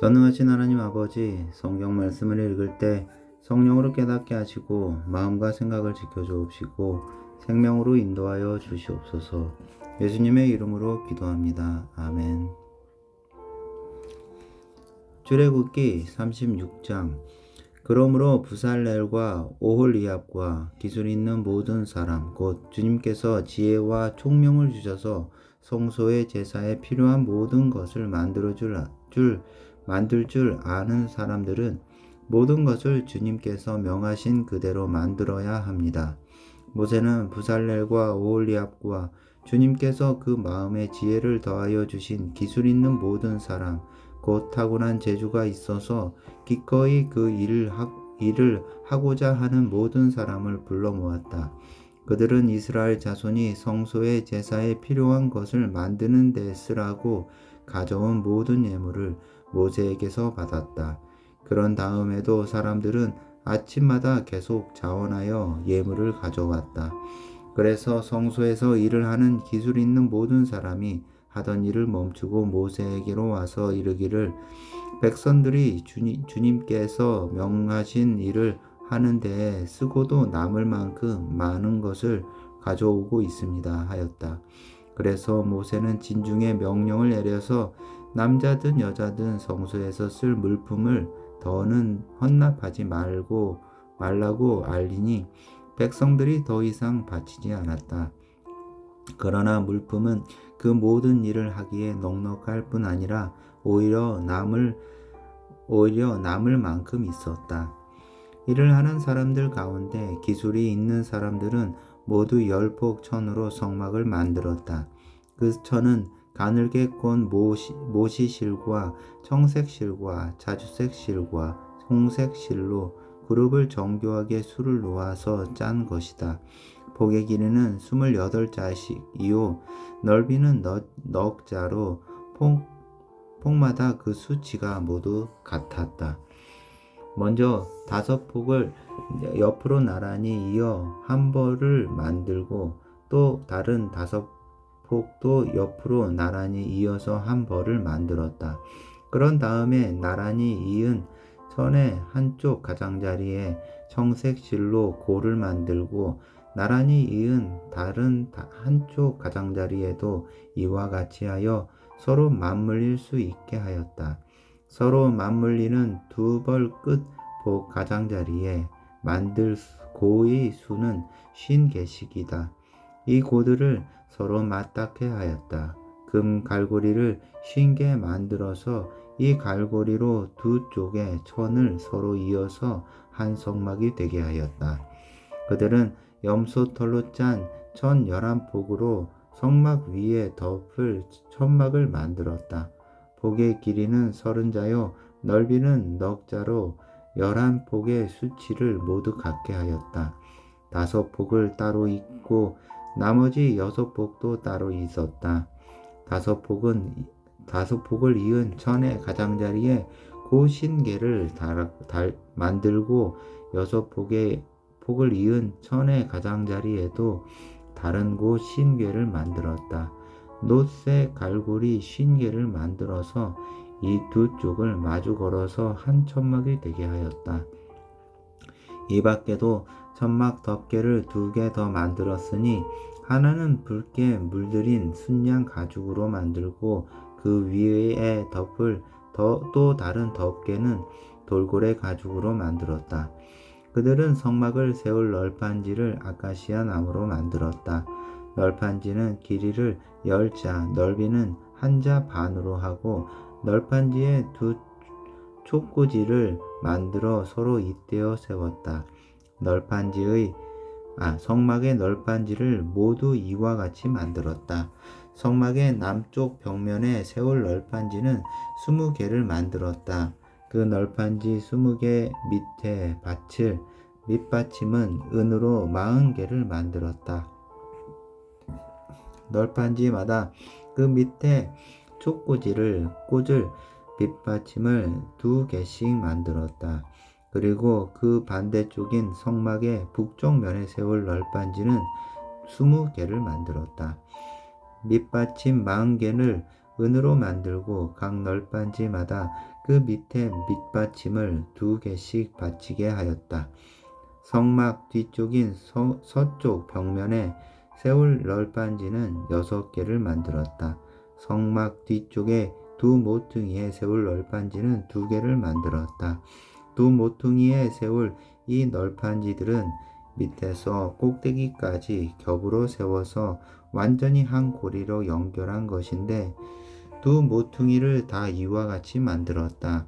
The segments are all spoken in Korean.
전능하신 하나님 아버지, 성경 말씀을 읽을 때 성령으로 깨닫게 하시고 마음과 생각을 지켜주옵시고 생명으로 인도하여 주시옵소서. 예수님의 이름으로 기도합니다. 아멘. 출애굽기 36장. 그러므로 부살렐과 오홀리압과 기술 있는 모든 사람 곧 주님께서 지혜와 총명을 주셔서 성소의 제사에 필요한 모든 것을 만들 줄 아는 사람들은 모든 것을 주님께서 명하신 그대로 만들어야 합니다. 모세는 부살렐과 오홀리압과 주님께서 그 마음에 지혜를 더하여 주신 기술 있는 모든 사람 곧 타고난 재주가 있어서 기꺼이 그 일을 하고자 하는 모든 사람을 불러 모았다. 그들은 이스라엘 자손이 성소의 제사에 필요한 것을 만드는 데 쓰라고 가져온 모든 예물을 모세에게서 받았다. 그런 다음에도 사람들은 아침마다 계속 자원하여 예물을 가져왔다. 그래서 성소에서 일을 하는 기술 있는 모든 사람이 하던 일을 멈추고 모세에게로 와서 이르기를 백성들이 주님께서 명하신 일을 하는 데에 쓰고도 남을 만큼 많은 것을 가져오고 있습니다 하였다. 그래서 모세는 진중에 명령을 내려서 남자든 여자든 성소에서 쓸 물품을 더는 헌납하지 말라고 알리니 백성들이 더 이상 바치지 않았다. 그러나 물품은 그 모든 일을 하기에 넉넉할 뿐 아니라 오히려 남을 만큼 있었다. 일을 하는 사람들 가운데 기술이 있는 사람들은 모두 10폭 천으로 성막을 만들었다. 그 천은 가늘게 꼰 모시실과 청색실과 자주색실과 홍색실로 그룹을 정교하게 수를 놓아서 짠 것이다. 폭의 길이는 28자씩이요 넓이는 넉 자로 폭마다 그 수치가 모두 같았다. 먼저 5폭을 옆으로 나란히 이어 한 벌을 만들고 또 다른 5폭도 옆으로 나란히 이어서 한 벌을 만들었다. 그런 다음에 나란히 이은 천의 한쪽 가장자리에 청색 실로 고를 만들고 나란히 이은 다른 한쪽 가장자리에도 이와 같이 하여 서로 맞물릴 수 있게 하였다. 서로 맞물리는 2벌 끝 복 가장자리에 만들 고의 수는 50개씩이다. 이 고들을 서로 맞닿게 하였다. 금 갈고리를 50개 만들어서 이 갈고리로 두 쪽의 천을 서로 이어서 한 성막이 되게 하였다. 그들은 염소털로 짠 천 11폭으로 성막 위에 덮을 천막을 만들었다. 폭의 길이는 30자요 넓이는 넉 자로 11폭의 수치를 모두 같게 하였다. 5폭을 따로 있고 나머지 6폭도 따로 있었다. 5폭을 이은 천의 가장자리에 고 50개를 만들고 6폭을 이은 천의 가장자리에도 다른 고 50개를 만들었다. 놋새 갈고리 50개를 만들어서 이 두 쪽을 마주 걸어서 한 천막이 되게 하였다. 이 밖에도 천막 덮개를 2개 더 만들었으니 하나는 붉게 물들인 순양 가죽으로 만들고 그 위에 덮을 또 다른 덮개는 돌고래 가죽으로 만들었다. 그들은 성막을 세울 널판지를 아카시아 나무로 만들었다. 널판지는 길이를 10자, 넓이는 1자 반으로 하고 널판지에 2 촉구지를 만들어 서로 잇대어 세웠다. 성막의 널판지를 모두 이와 같이 만들었다. 성막의 남쪽 벽면에 세울 널판지는 20개를 만들었다. 그 널판지 20개 밑에 받칠 밑받침은 은으로 40개를 만들었다. 널판지마다 그 밑에 촉구지를 꽂을 밑받침을 2개씩 만들었다. 그리고 그 반대쪽인 성막의 북쪽 면에 세울 널판지는 20개를 만들었다. 밑받침 40개를 은으로 만들고 각 널빤지마다 그 밑에 밑받침을 2개씩 받치게 하였다. 성막 뒤쪽인 서쪽 벽면에 세울 널빤지는 6개를 만들었다. 성막 뒤쪽에 두 모퉁이에 세울 널빤지는 2개를 만들었다. 두 모퉁이에 세울 이 널빤지들은 밑에서 꼭대기까지 겹으로 세워서 완전히 한 고리로 연결한 것인데 두 모퉁이를 다 이와 같이 만들었다.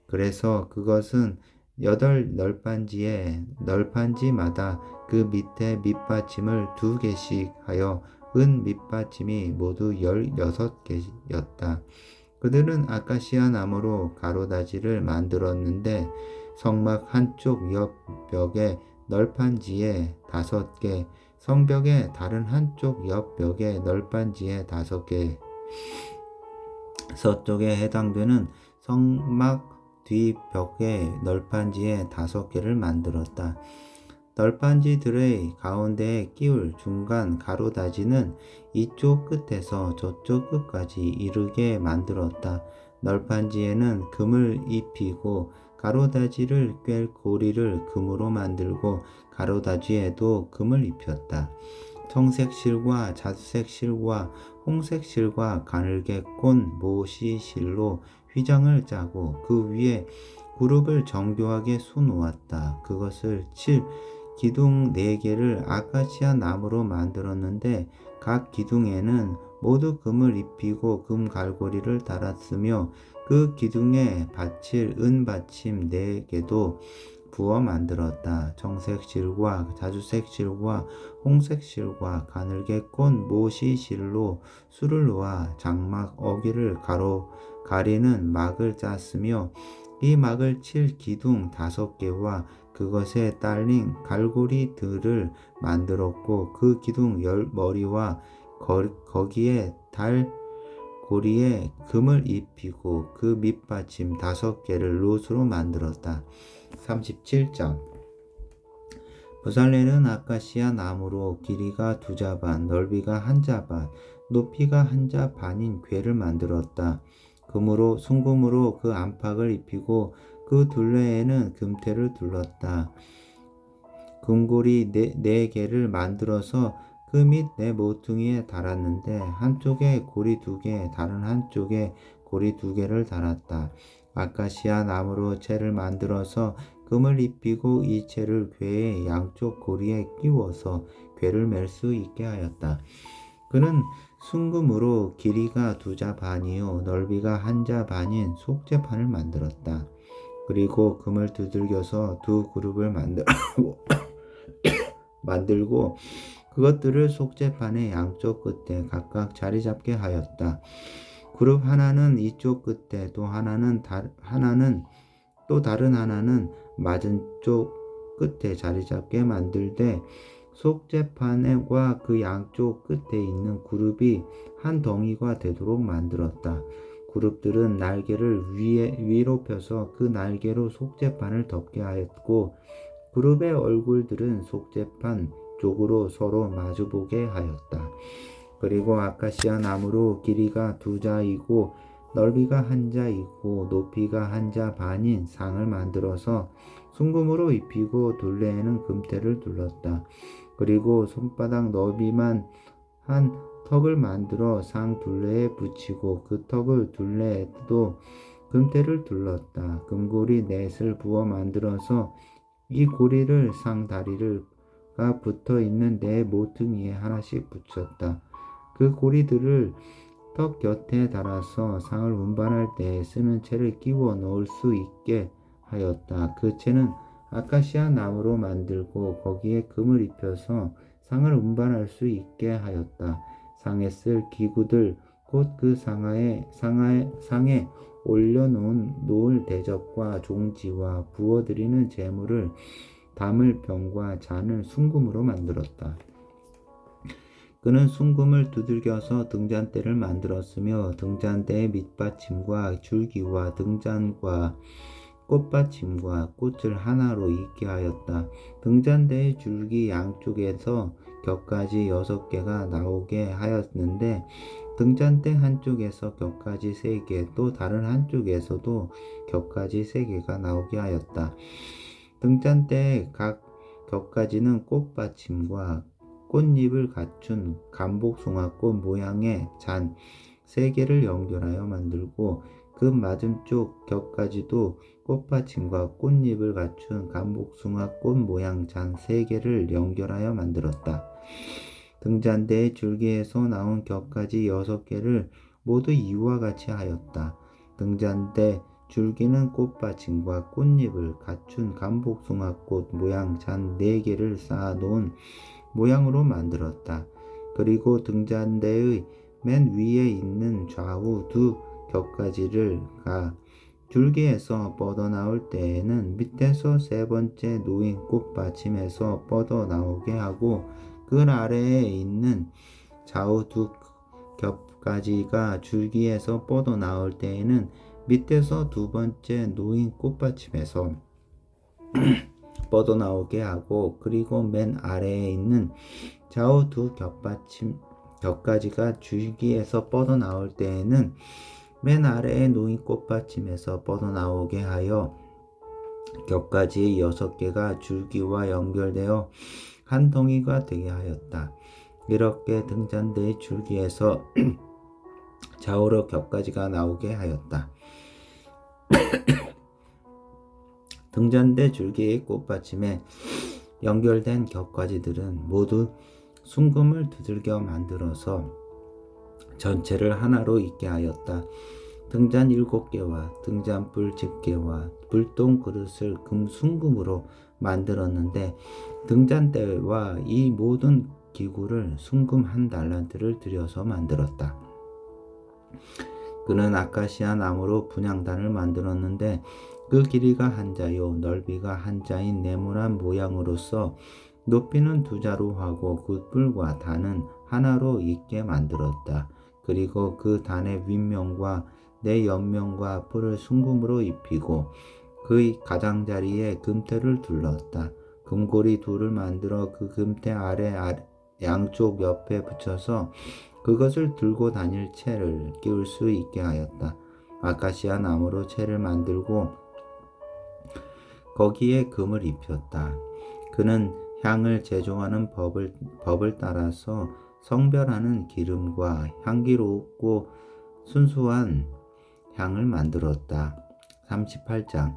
그래서 그것은 8널빤지마다 그 밑에 밑받침을 2개씩 하여 은 밑받침이 모두 16개였다. 그들은 아카시아 나무로 가로다지를 만들었는데 성막 한쪽 옆 벽에 널빤지에 5개, 성벽의 다른 한쪽 옆 벽에 널빤지에 5개, 서쪽에 해당되는 성막 뒷벽의 널빤지에 5개를 만들었다. 널빤지들의 가운데에 끼울 중간 가로다지는 이쪽 끝에서 저쪽 끝까지 이르게 만들었다. 널빤지에는 금을 입히고 가로다지를 꿰 고리를 금으로 만들고 가로다지에도 금을 입혔다. 청색 실과 자색 실과 홍색 실과 가늘게 꼰 모시 실로 휘장을 짜고 그 위에 그룹을 정교하게 수놓았다. 그것을 칠 기둥 4개를 아카시아 나무로 만들었는데 각 기둥에는 모두 금을 입히고 금 갈고리를 달았으며 그 기둥에 받칠 은 받침 4개도 부어 만들었다. 청색 실과 자주색 실과 홍색 실과 가늘게 꼰 모시 실로 수를 놓아 장막 어귀를 가리는 막을 짰으며 이 막을 칠 기둥 5개와 그것에 딸린 갈고리들을 만들었고 그 기둥 10머리와 거기에 달 고리에 금을 입히고 그 밑받침 5개를 롯으로 만들었다. 37장 부살렐은 아카시아 나무로 길이가 2자 반, 넓이가 1자 반, 높이가 1자 반인 궤를 만들었다. 순금으로 그 안팎을 입히고 그 둘레에는 금테를 둘렀다. 금고리 4개를 만들어서 그 밑 4모퉁이에 달았는데 한쪽에 고리 2개, 다른 한쪽에 고리 2개를 달았다. 아카시아 나무로 채를 만들어서 금을 입히고 이 채를 궤의 양쪽 고리에 끼워서 궤를 맬 수 있게 하였다. 그는 순금으로 길이가 2자 반이요 넓이가 1자 반인 속죄판을 만들었다. 그리고 금을 두들겨서 2그룹을 만들고 그것들을 속죄판의 양쪽 끝에 각각 자리 잡게 하였다. 그룹 하나는 이쪽 끝에 또 다른 하나는 맞은 쪽 끝에 자리 잡게 만들되 속죄판과 그 양쪽 끝에 있는 그룹이 한 덩이가 되도록 만들었다. 그룹들은 날개를 위로 펴서 그 날개로 속죄판을 덮게 하였고 그룹의 얼굴들은 속죄판 쪽으로 서로 마주보게 하였다. 그리고 아카시아 나무로 길이가 2자이고 넓이가 1자이고 높이가 1자 반인 상을 만들어서 순금으로 입히고 둘레에는 금테를 둘렀다. 그리고 손바닥 너비만 한 턱을 만들어 상 둘레에 붙이고 그 턱을 둘레에도 금테를 둘렀다. 금고리 넷을 부어 만들어서 이 고리를 상 다리가 붙어 있는 4모퉁이에 하나씩 붙였다. 그 고리들을 턱 곁에 달아서 상을 운반할 때 쓰는 채를 끼워 넣을 수 있게 하였다. 그 채는 아카시아 나무로 만들고 거기에 금을 입혀서 상을 운반할 수 있게 하였다. 상에 쓸 기구들 곧 그 상에 올려놓을 대접과 종지와 부어드리는 제물을 담을 병과 잔을 순금으로 만들었다. 그는 순금을 두들겨서 등잔대를 만들었으며 등잔대의 밑받침과 줄기와 등잔과 꽃받침과 꽃을 하나로 있게 하였다. 등잔대의 줄기 양쪽에서 겹까지 6개가 나오게 하였는데 등잔대 한쪽에서 겹가지 3개, 또 다른 한쪽에서도 겹가지 3개가 나오게 하였다. 등잔대의 각 겹가지는 꽃받침과 꽃잎을 갖춘 감복숭아꽃 모양의 잔 3개를 연결하여 만들고, 그 맞은쪽 겹가지도 꽃받침과 꽃잎을 갖춘 감복숭아꽃 모양 잔 3개를 연결하여 만들었다. 등잔대의 줄기에서 나온 겹가지 6개를 모두 이와 같이 하였다. 등잔대 줄기는 꽃받침과 꽃잎을 갖춘 감복숭아꽃 모양 잔 4개를 쌓아놓은 모양으로 만들었다. 그리고 등잔대의 맨 위에 있는 좌우 두 겹가지를 줄기에서 뻗어나올 때에는 밑에서 3번째 놓인 꽃받침에서 뻗어나오게 하고, 그 아래에 있는 좌우 두 겹가지가 줄기에서 뻗어나올 때에는 밑에서 2번째 놓인 꽃받침에서 뻗어나오게 하고, 그리고 맨 아래에 있는 좌우 두 겹가지가 줄기에서 뻗어나올 때에는 맨 아래에 놓인 꽃받침에서 뻗어나오게 하여 겹가지 6개가 줄기와 연결되어 한 덩이가 되게 하였다. 이렇게 등잔대의 줄기에서 좌우로 겹가지가 나오게 하였다. 등잔대 줄기의 꽃받침에 연결된 겹가지들은 모두 순금을 두들겨 만들어서 전체를 하나로 있게 하였다. 등잔 7개와 등잔불 집게와 불똥 그릇을 순금으로 만들었는데, 등잔대와 이 모든 기구를 순금 1달란트를 들여서 만들었다. 그는 아카시아 나무로 분향단을 만들었는데, 그 길이가 1자요 넓이가 1자인 네모난 모양으로서 높이는 2자로 하고 그 뿔과 단은 하나로 있게 만들었다. 그리고 그 단의 윗면과 네 옆면과 뿔을 순금으로 입히고 그 가장자리에 금테를 둘렀다. 금고리 2를 만들어 그 금테 아래 양쪽 옆에 붙여서 그것을 들고 다닐 채를 끼울 수 있게 하였다. 아카시아 나무로 채를 만들고 거기에 금을 입혔다. 그는 향을 제조하는 법을 따라서 성별하는 기름과 향기롭고 순수한 향을 만들었다. 38장.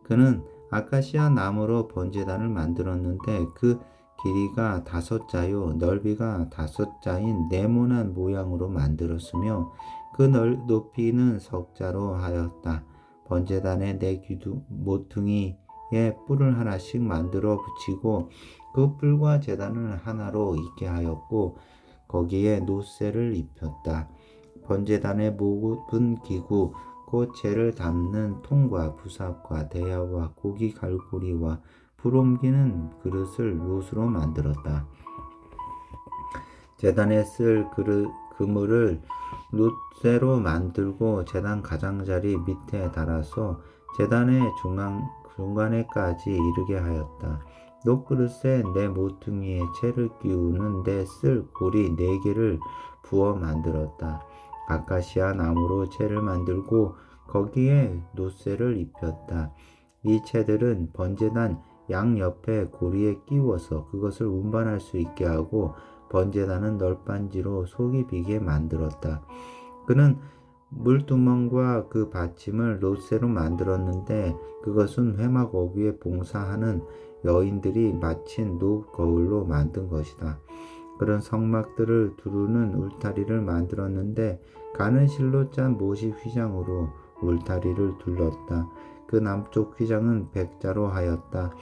그는 아카시아 나무로 번제단을 만들었는데, 그 길이가 5자요 넓이가 5자인 네모난 모양으로 만들었으며 그 높이는 3자로 하였다. 번제단의 4 모퉁이에 뿔을 하나씩 만들어 붙이고 그 뿔과 제단을 하나로 있게 하였고 거기에 놋쇠를 입혔다. 번제단의 모든 기구 곧 재를 담는 통과 부삽과 대야와 고기 갈고리와 불 옮기는 그릇을 놋으로 만들었다. 제단에 쓸 그물을 놋쇠로 만들고 제단 가장자리 밑에 달아서 제단의 중간에까지 이르게 하였다. 놋그릇에 4 모퉁이에 채를 끼우는 데 쓸 고리 4개를 부어 만들었다. 아카시아 나무로 채를 만들고 거기에 놋쇠를 입혔다. 이 채들은 번제단 양옆에 고리에 끼워서 그것을 운반할 수 있게 하고 번제단은 널빤지로 속이 비게 만들었다. 그는 물두멍과 그 받침을 놋쇠로 만들었는데 그것은 회막 어귀에 봉사하는 여인들이 마친 놋 거울로 만든 것이다. 그런 성막들을 두르는 울타리를 만들었는데 가는 실로 짠 못이 휘장으로 울타리를 둘렀다. 그 남쪽 휘장은 100자로 하였다.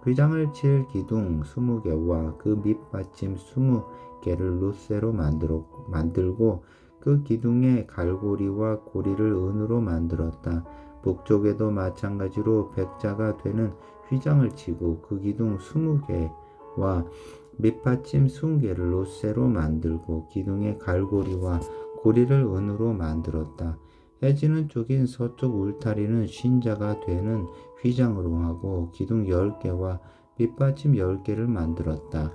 휘장을 칠 기둥 20개와 그 밑받침 20개를 놋쇠로 만들고 그 기둥의 갈고리와 고리를 은으로 만들었다. 북쪽에도 마찬가지로 100자가 되는 휘장을 치고 그 기둥 20개와 밑받침 20개를 놋쇠로 만들고 기둥의 갈고리와 고리를 은으로 만들었다. 해지는 쪽인 서쪽 울타리는 50자가 되는 휘장으로 하고 기둥 10개와 밑받침 10개를 만들었다.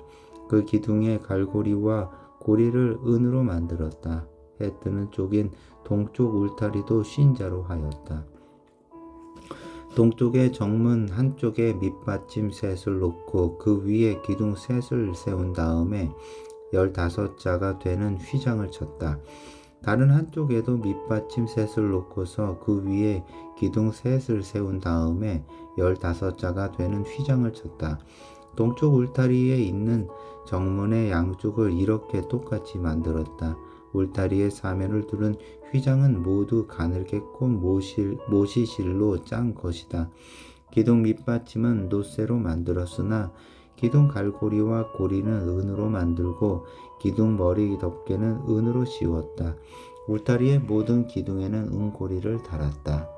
그 기둥의 갈고리와 고리를 은으로 만들었다. 해 뜨는 쪽인 동쪽 울타리도 쉰자로 하였다. 동쪽의 정문 한쪽에 밑받침 셋을 놓고 그 위에 기둥 셋을 세운 다음에 15자가 되는 휘장을 쳤다. 다른 한쪽에도 밑받침 셋을 놓고서 그 위에 기둥 셋을 세운 다음에 15자가 되는 휘장을 쳤다. 동쪽 울타리에 있는 정문의 양쪽을 이렇게 똑같이 만들었다. 울타리의 사면을 두른 휘장은 모두 가늘게 꼰 모시실로 짠 것이다. 기둥 밑받침은 놋쇠로 만들었으나 기둥 갈고리와 고리는 은으로 만들고 기둥 머리 덮개는 은으로 씌웠다. 울타리의 모든 기둥에는 은고리를 달았다.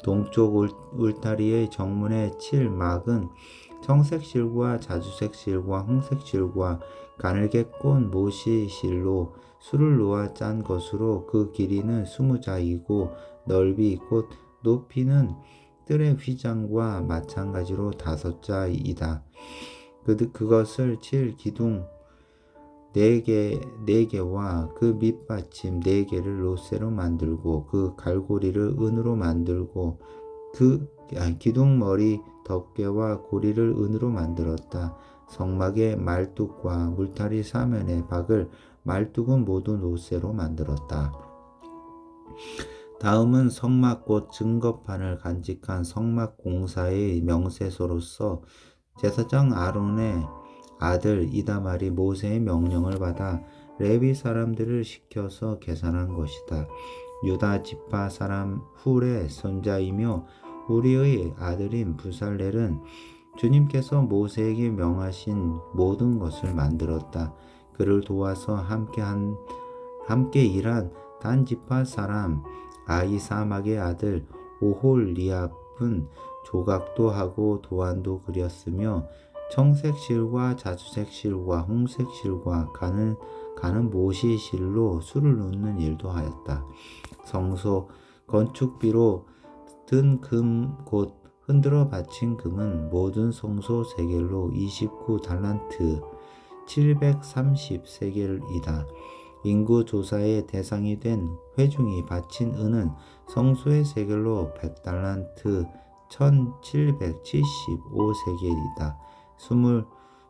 동쪽 울타리의 정문의 7막은 청색 실과 자주색 실과 홍색 실과 가늘게 꼰 모시실로 술을 놓아 짠 것으로 그 길이는 20자이고 넓이 곧 높이는 뜰의 휘장과 마찬가지로 5자이다. 그것을 7기둥 4개와 그 밑받침 4개를 롯새로 만들고 그 갈고리를 은으로 만들고 기둥머리 덮개와 고리를 은으로 만들었다. 성막의 말뚝과 물타리 사면의 박을 말뚝은 모두 롯새로 만들었다. 다음은 성막 곧 증거판을 간직한 성막 공사의 명세서로서 제사장 아론의 아들 이다말이 모세의 명령을 받아 레위 사람들을 시켜서 계산한 것이다. 유다 지파 사람 훌의 손자이며 우리의 아들인 부살렐은 주님께서 모세에게 명하신 모든 것을 만들었다. 그를 도와서 함께 일한 단 지파 사람 아히사막의 아들 오홀리압은 조각도 하고 도안도 그렸으며 청색 실과 자주색 실과 홍색 실과 가는 모시 실로 술을 놓는 일도 하였다. 성소 건축비로 든 금 곧 흔들어 바친 금은 모든 성소 세겔로 29달란트 730세겔이다. 인구 조사의 대상이 된 회중이 바친 은은 성소의 세겔로 100달란트 1775세겔이다.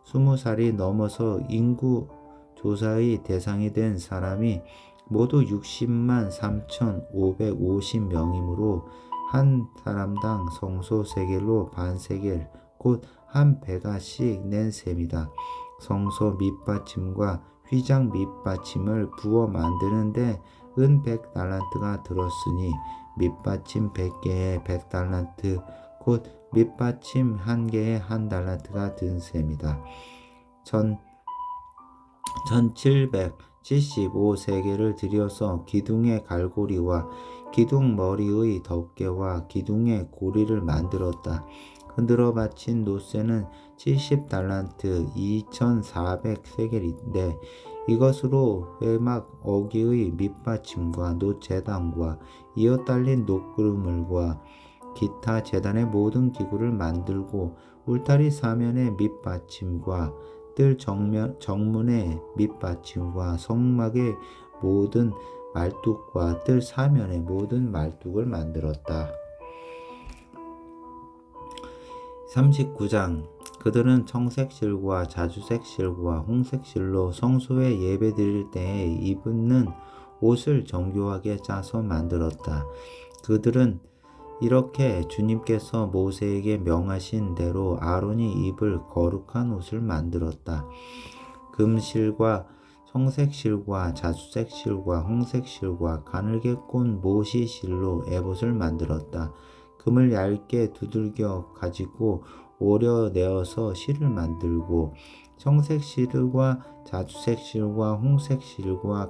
20살이 넘어서 인구 조사의 대상이 된 사람이 모두 60만 3,550명이므로 한 사람당 성소 세겔로 반세겔 곧 한 베가씩 낸 셈이다. 성소 밑받침과 휘장 밑받침을 부어 만드는데 은 100달란트가 들었으니 밑받침 100개에 100달란트 곧 밑받침 1개에 1달란트가 든 셈이다. 1775세겔을 들여서 기둥의 갈고리와 기둥 머리의 덮개와 기둥의 고리를 만들었다. 흔들어 바친 놋쇠는 70달란트 2400세겔인데 이것으로 회막 어기의 밑받침과 놋재단과 이어 달린 놋그루물과 기타 재단의 모든 기구를 만들고 울타리 사면의 밑받침과 뜰 정문의 밑받침과 성막의 모든 말뚝과 뜰 사면의 모든 말뚝을 만들었다. 39장 그들은 청색 실과 자주색 실과 홍색 실로 성소에 예배 드릴 때에 입는 옷을 정교하게 짜서 만들었다. 그들은 이렇게 주님께서 모세에게 명하신 대로 아론이 입을 거룩한 옷을 만들었다. 금실과 청색 실과 자주색 실과 홍색 실과 가늘게 꼰 모시 실로 에봇을 만들었다. 금을 얇게 두들겨 가지고 오려내어서 실을 만들고 청색 실과 자주색 실과 홍색 실과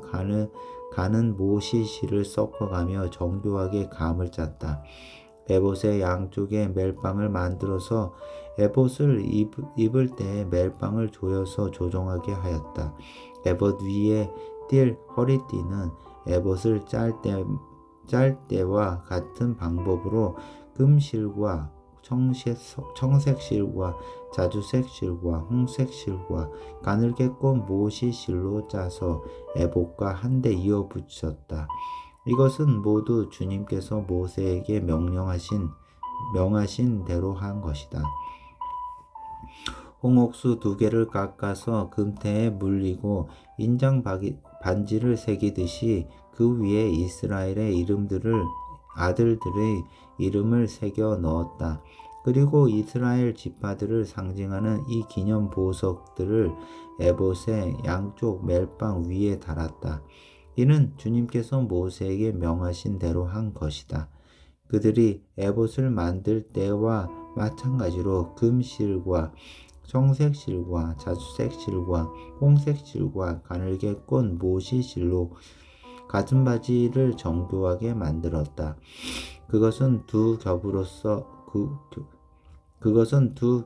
가는 모시 실을 섞어가며 정교하게 감을 짰다. 에봇의 양쪽에 멜빵을 만들어서 에봇을 입을 때 멜빵을 조여서 조정하게 하였다. 에봇 위에 띌 허리띠는 에봇을 짤 때와 같은 방법으로 금실과 청색 실과 자주색 실과 홍색 실과 가늘게 꼰 못이 실로 짜서 에봇과 한데 이어 붙였다. 이것은 모두 주님께서 모세에게 명하신 대로 한 것이다. 홍옥수 2개를 깎아서 금태에 물리고 인장 반지를 새기듯이 그 위에 이스라엘의 아들들의 이름을 새겨 넣었다. 그리고 이스라엘 지파들을 상징하는 이 기념 보석들을 에봇의 양쪽 멜빵 위에 달았다. 이는 주님께서 모세에게 명하신 대로 한 것이다. 그들이 에봇을 만들 때와 마찬가지로 금실과 청색 실과 자주색 실과 홍색 실과 가늘게 꼰 못이 실로 가슴바지를 정교하게 만들었다. 그것은 두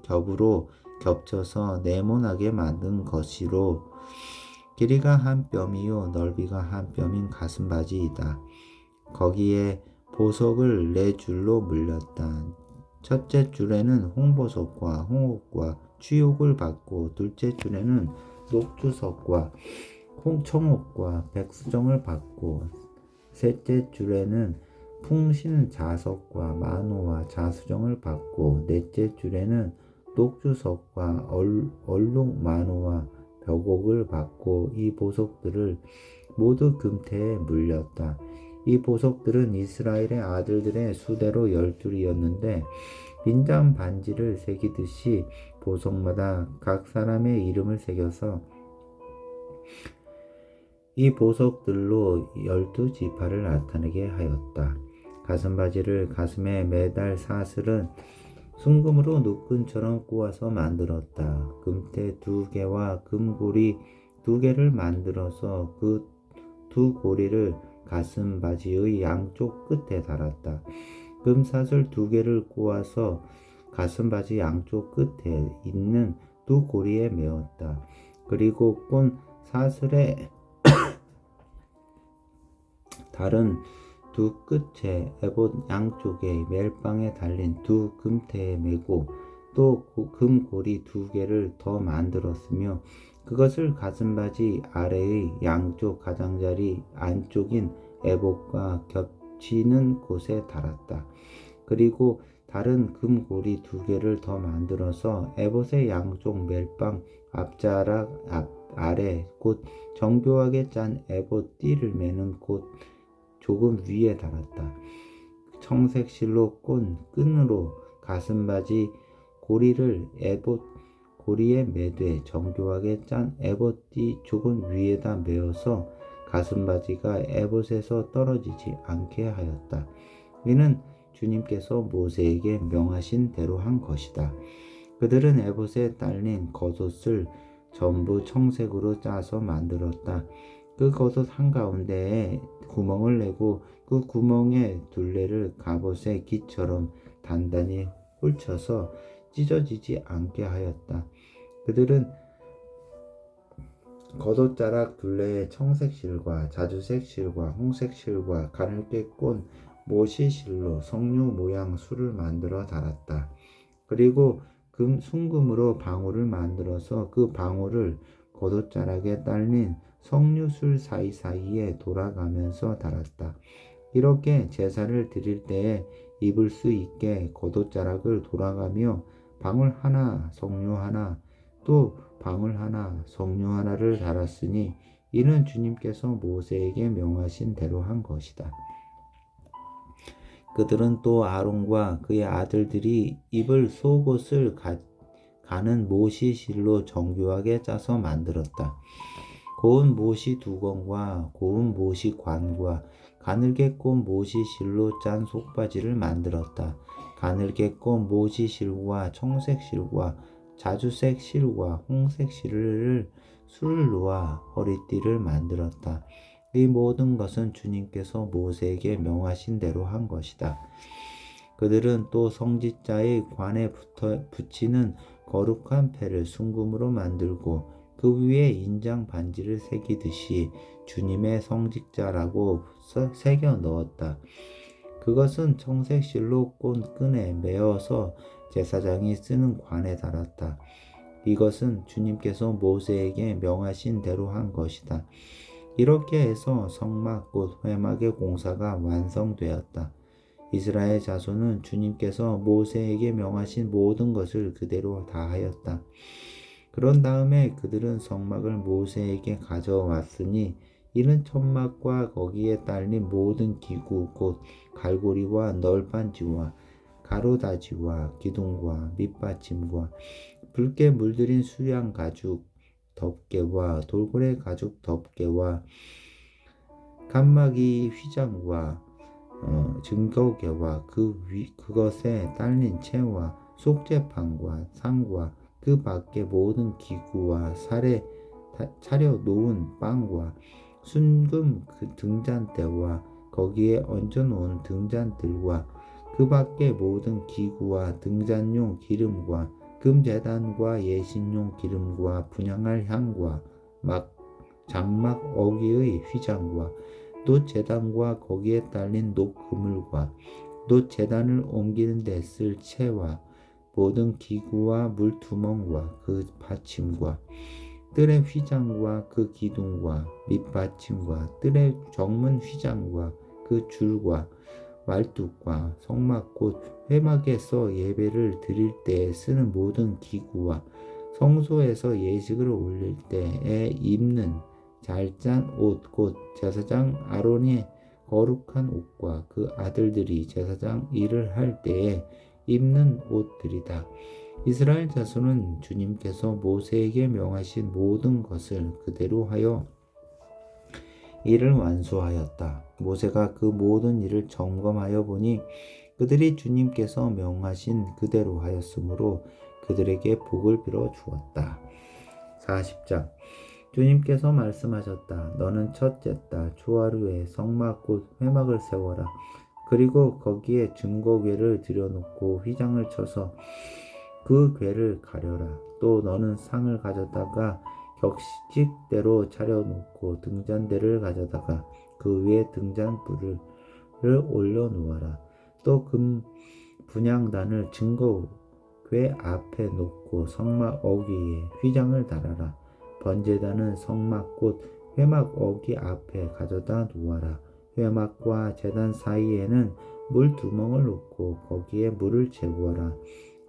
겹으로 겹쳐서 네모나게 만든 것이로 길이가 1뼘이요 넓이가 1뼘인 가슴바지이다. 거기에 보석을 4줄로 물렸다. 첫째 줄에는 홍보석과 홍옥과 취옥을 받고 둘째 줄에는 녹주석과 청옥과 백수정을 받고 셋째 줄에는 풍신자석과 만호와 자수정을 받고 넷째 줄에는 녹주석과 얼룩만호와 벽옥을 받고 이 보석들을 모두 금태에 물렸다. 이 보석들은 이스라엘의 아들들의 수대로 10줄이었는데 인장 반지를 새기듯이 보석마다 각 사람의 이름을 새겨서 이 보석들로 12지파를 나타내게 하였다. 가슴바지를 가슴에 매달 사슬은 순금으로 노끈처럼 꼬아서 만들었다. 금태 2개와 금고리 2개를 만들어서 그 2고리를 가슴바지의 양쪽 끝에 달았다. 금사슬 2개를 꼬아서 가슴바지 양쪽 끝에 있는 2고리에 메었다. 그리고 꼰 사슬의 다른 2 끝에 에봇 양쪽에 멜빵에 달린 2 금태에 메고 또 금고리 2개를 더 만들었으며 그것을 가슴바지 아래의 양쪽 가장자리 안쪽인 에봇과 겹치는 곳에 달았다. 그리고 다른 금고리 2개를 더 만들어서 에봇의 양쪽 멜빵 앞자락 아래 곧 정교하게 짠 에봇 띠를 매는 곳 조금 위에 달았다. 청색 실로 꼰 끈으로 가슴바지 고리를 에봇 고리에 매되 정교하게 짠 에봇띠 조금 위에다 메어서 가슴바지가 에봇에서 떨어지지 않게 하였다. 이는 주님께서 모세에게 명하신 대로 한 것이다. 그들은 에봇에 딸린 겉옷을 전부 청색으로 짜서 만들었다. 그 겉옷 한가운데에 구멍을 내고 그 구멍에 둘레를 갑옷의 기처럼 단단히 홀쳐서 찢어지지 않게 하였다. 그들은 겉옷자락 둘레에 청색 실과 자주색 실과 홍색 실과 가늘게 꼰 못이 실로 석류 모양 술을 만들어 달았다. 그리고 순금으로 방울을 만들어서 그 방울을 겉옷자락에 딸린 석류술 사이사이에 돌아가면서 달았다. 이렇게 제사를 드릴 때에 입을 수 있게 겉옷자락을 돌아가며 방울 하나, 석류 하나, 또 방울 하나, 석류 하나를 달았으니 이는 주님께서 모세에게 명하신 대로 한 것이다. 그들은 또 아론과 그의 아들들이 입을 속옷을 가는 못이 실로 정교하게 짜서 만들었다. 고운 못이 2건과 고운 못이 관과 가늘게 꼰 못이 실로 짠 속바지를 만들었다. 가늘게 꼰 못이 실과 청색 실과 자주색 실과 홍색 실을 놓아 허리띠를 만들었다. 이 모든 것은 주님께서 모세에게 명하신 대로 한 것이다. 그들은 또 성직자의 관에 붙이는 거룩한 패를 순금으로 만들고 그 위에 인장 반지를 새기듯이 주님의 성직자라고 새겨 넣었다. 그것은 청색 실로 끈에 매어서 제사장이 쓰는 관에 달았다. 이것은 주님께서 모세에게 명하신 대로 한 것이다. 이렇게 해서 성막 곧 회막의 공사가 완성되었다. 이스라엘 자손은 주님께서 모세에게 명하신 모든 것을 그대로 다 하였다. 그런 다음에 그들은 성막을 모세에게 가져왔으니 이는 천막과 거기에 딸린 모든 기구 곧 갈고리와 널빤지와 가로다지와 기둥과 밑받침과 붉게 물들인 수양 가죽 덮개와 돌고래 가죽 덮개와 칸막이 휘장과 증거개와 그것에 딸린 채와 속죄판과 상과 그 밖의 모든 기구와 차려 놓은 빵과 순금 그 등잔대와 거기에 얹어 놓은 등잔들과 그 밖의 모든 기구와 등잔용 기름과 금제단과 예신용 기름과 분향할 향과 장막 어귀의 휘장과 놋 제단과 거기에 딸린 놋 그물과 놋 제단을 옮기는 데 쓸 채와 모든 기구와 물두멍과 그 받침과 뜰의 휘장과 그 기둥과 밑받침과 뜰의 정문 휘장과 그 줄과 말뚝과 성막 곧 회막에서 예배를 드릴 때에 쓰는 모든 기구와 성소에서 예식을 올릴 때에 입는 잘 짠 옷 곧 제사장 아론의 거룩한 옷과 그 아들들이 제사장 일을 할 때에 입는 옷들이다. 이스라엘 자손은 주님께서 모세에게 명하신 모든 것을 그대로 하여 일을 완수하였다. 모세가 그 모든 일을 점검하여 보니 그들이 주님께서 명하신 그대로 하였으므로 그들에게 복을 빌어 주었다. 40장 주님께서 말씀하셨다. 너는 첫째 달 초하루에 성막 곧 회막을 세워라. 그리고 거기에 증거궤를 들여놓고 휘장을 쳐서 그 궤를 가려라. 또 너는 상을 가져다가 격식대로 차려놓고 등잔대를 가져다가 그 위에 등잔불을 올려놓아라. 또 금 분향단을 증거궤 앞에 놓고 성막 어귀에 휘장을 달아라. 번제단은 성막 곧 회막 어귀 앞에 가져다 놓아라. 회막과 제단 사이에는 물 두멍을 놓고 거기에 물을 채우어라.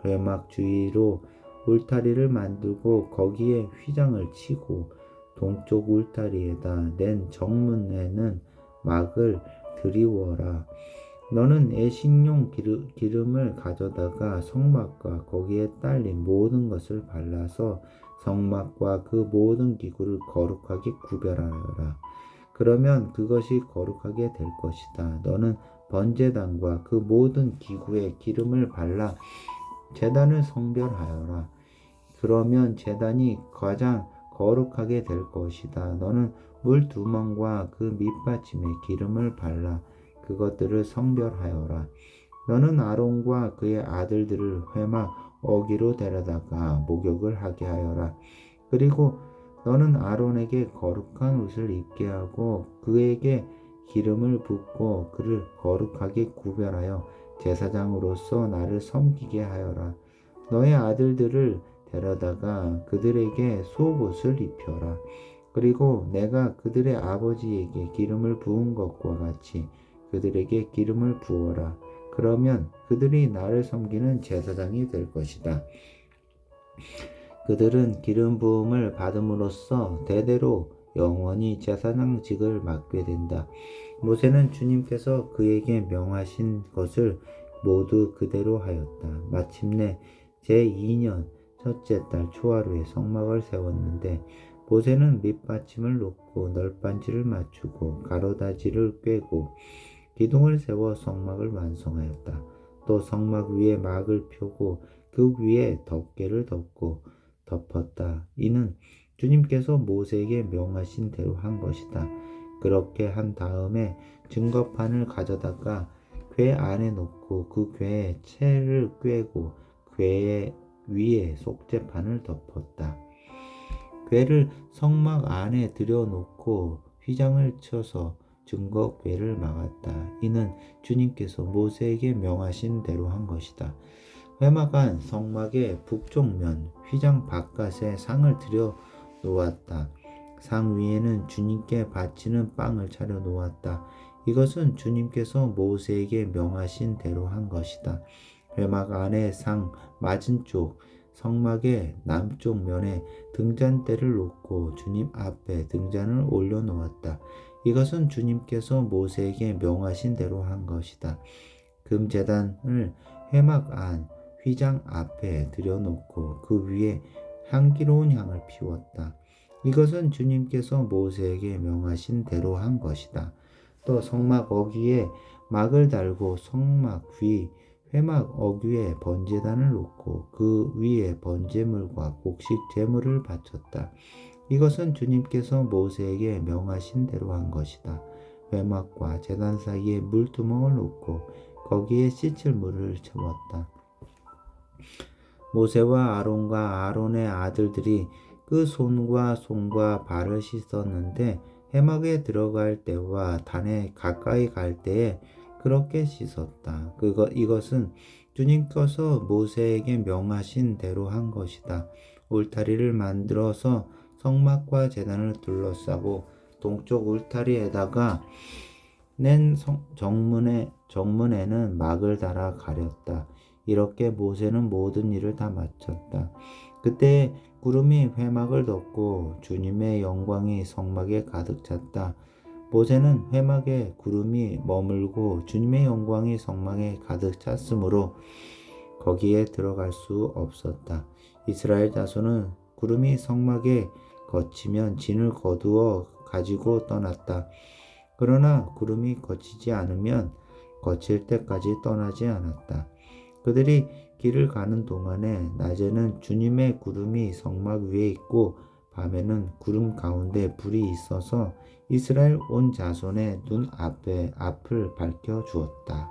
회막 주위로 울타리를 만들고 거기에 휘장을 치고 동쪽 울타리에다 낸 정문에는 막을 들이워라. 너는 애식용 기름을 가져다가 성막과 거기에 딸린 모든 것을 발라서 성막과 그 모든 기구를 거룩하게 구별하여라. 그러면 그것이 거룩하게 될 것이다. 너는 번제단과 그 모든 기구에 기름을 발라 제단을 성별하여라. 그러면 제단이 가장 거룩하게 될 것이다. 너는 물 두멍과 그 밑받침에 기름을 발라 그것들을 성별하여라. 너는 아론과 그의 아들들을 회막 어귀로 데려다가 목욕을 하게 하여라. 그리고 너는 아론에게 거룩한 옷을 입게 하고 그에게 기름을 붓고 그를 거룩하게 구별하여 제사장으로서 나를 섬기게 하여라. 너의 아들들을 데려다가 그들에게 속옷을 입혀라. 그리고 내가 그들의 아버지에게 기름을 부은 것과 같이 그들에게 기름을 부어라. 그러면 그들이 나를 섬기는 제사장이 될 것이다. 그들은 기름 부음을 받음으로써 대대로 영원히 제사장직을 맡게 된다. 모세는 주님께서 그에게 명하신 것을 모두 그대로 하였다. 마침내 제2년 첫째 달 초하루에 성막을 세웠는데 모세는 밑받침을 놓고 널빤지를 맞추고 가로다지를 꿰고 기둥을 세워 성막을 완성하였다. 또 성막 위에 막을 펴고 그 위에 덮개를 덮었다. 이는 주님께서 모세에게 명하신 대로 한 것이다. 그렇게 한 다음에 증거판을 가져다가 궤 안에 놓고 그 궤에 채를 꿰고 궤 위에 속죄판을 덮었다. 궤를 성막 안에 들여놓고 휘장을 쳐서 증거궤를 막았다. 이는 주님께서 모세에게 명하신 대로 한 것이다. 회막 안 성막의 북쪽면 휘장 바깥에 상을 들여 놓았다. 상 위에는 주님께 바치는 빵을 차려 놓았다. 이것은 주님께서 모세에게 명하신 대로 한 것이다. 회막 안의 상 맞은쪽 성막의 남쪽 면에 등잔대를 놓고 주님 앞에 등잔을 올려놓았다. 이것은 주님께서 모세에게 명하신 대로 한 것이다. 금제단을 회막 안 휘장 앞에 들여놓고 그 위에 향기로운 향을 피웠다. 이것은 주님께서 모세에게 명하신 대로 한 것이다. 또 성막 어귀에 막을 달고 성막 위 회막 어귀에 번제단을 놓고 그 위에 번제물과 곡식 제물을 바쳤다. 이것은 주님께서 모세에게 명하신 대로 한 것이다. 회막과 제단 사이에 물두멍을 놓고 거기에 씻을 물을 채웠다. 모세와 아론과 아론의 아들들이 그 손과 발을 씻었는데 회막에 들어갈 때와 단에 가까이 갈 때에 그렇게 씻었다. 이것은 주님께서 모세에게 명하신 대로 한 것이다. 울타리를 만들어서 성막과 제단을 둘러싸고 동쪽 울타리에다가 낸 정문에는 막을 달아 가렸다. 이렇게 모세는 모든 일을 다 마쳤다. 그때 구름이 회막을 덮고 주님의 영광이 성막에 가득 찼다. 모세는 회막에 구름이 머물고 주님의 영광이 성막에 가득 찼으므로 거기에 들어갈 수 없었다. 이스라엘 자손은 구름이 성막에 거치면 진을 거두어 가지고 떠났다. 그러나 구름이 거치지 않으면 거칠 때까지 떠나지 않았다. 그들이 길을 가는 동안에 낮에는 주님의 구름이 성막 위에 있고 밤에는 구름 가운데 불이 있어서 이스라엘 온 자손의 눈 앞을 밝혀 주었다.